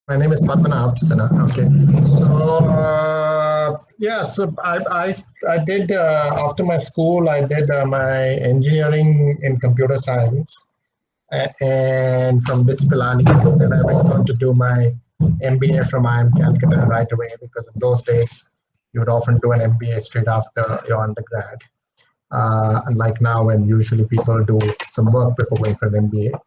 My name is Padmanabh Sinha. Okay. So, I did, after my school, I did my engineering in computer science and from BITS Pilani. Then I went on to do my MBA from IIM Calcutta right away, because in those days, you would often do an MBA straight after your undergrad. Unlike now, when usually people do some work before going for an MBA.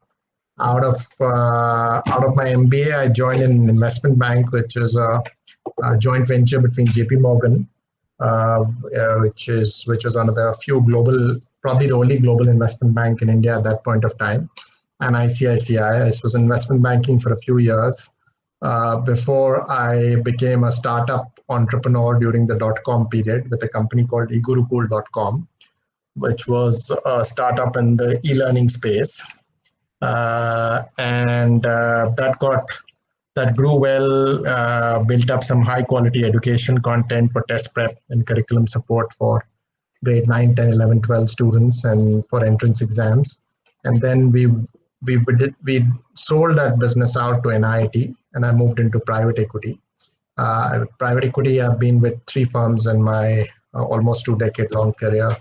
Out of my MBA, I joined an investment bank, which is a joint venture between JP Morgan, which was one of the few global, probably the only global investment bank in India at that point of time, and ICICI. This was investment banking for a few years before I became a startup entrepreneur during the dot-com period with a company called eGurukull.com, which was a startup in the e-learning space. And that grew well, built up some high quality education content for test prep and curriculum support for grade 9, 10, 11, 12 students and for entrance exams. And then we sold that business out to NIIT, and I moved into private equity. Private equity, I've been with 3 firms in my almost 2-decade long career.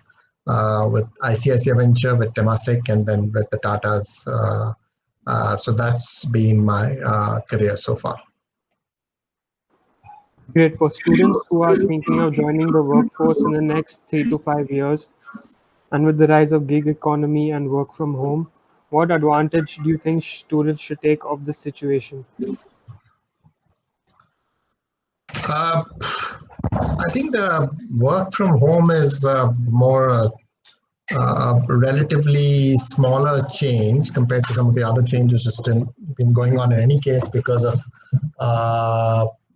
With ICICI Venture, with Temasek, and then with the Tatas. So that's been my career so far. Great. For students who are thinking of joining the workforce in the next 3 to 5 years, and with the rise of gig economy and work from home, what advantage do you think students should take of this situation? I think the work from home is more relatively smaller change compared to some of the other changes which have been going on in any case, because of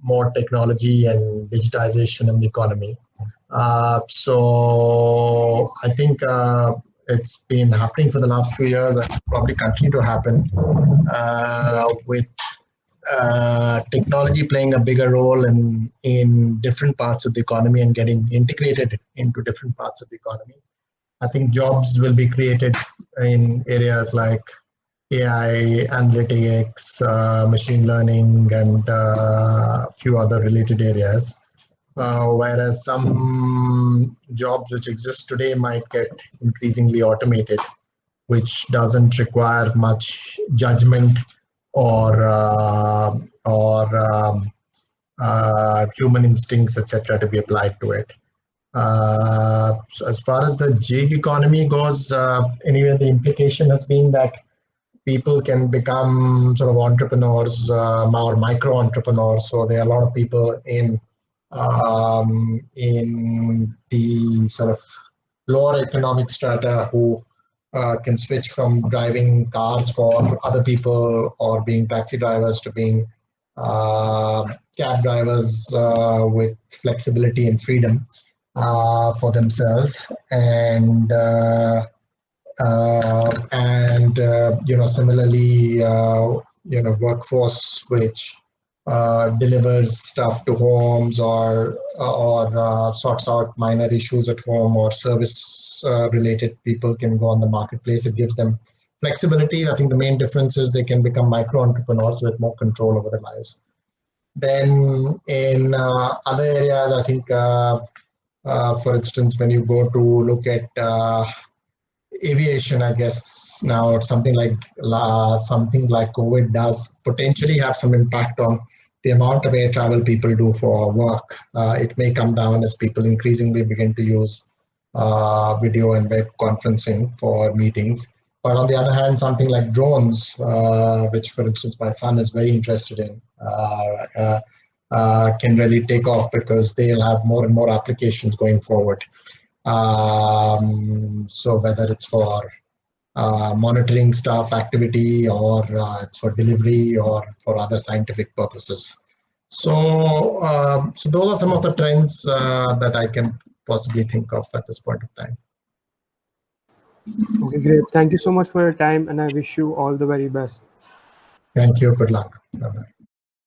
more technology and digitization in the economy. So I think it's been happening for the last few years and probably continue to happen with technology playing a bigger role in different parts of the economy and getting integrated into different parts of the economy. I think jobs will be created in areas like AI, analytics, machine learning, and a few other related areas. Whereas some jobs which exist today might get increasingly automated, which doesn't require much judgment or human instincts, etc., to be applied to it. So as far as the gig economy goes, anyway, the implication has been that people can become sort of entrepreneurs or micro entrepreneurs. So there are a lot of people in the sort of lower economic strata who can switch from driving cars for other people or being taxi drivers to being cab drivers with flexibility and freedom for themselves, and similarly, workforce which delivers stuff to homes or sorts out minor issues at home, or service related people can go on the marketplace. It gives them flexibility. I think the main difference is they can become micro entrepreneurs with more control over their lives. Then in other areas, I think for instance, when you go to look at aviation, I guess now something like COVID does potentially have some impact on the amount of air travel people do for work. It may come down as people increasingly begin to use video and web conferencing for meetings. But on the other hand, something like drones, which for instance my son is very interested in, can really take off because they'll have more and more applications going forward. So whether it's for monitoring staff activity, or it's for delivery, or for other scientific purposes. So, so those are some of the trends that I can possibly think of at this point of time. Okay, great. Thank you so much for your time, and I wish you all the very best. Thank you. Good luck. Bye-bye.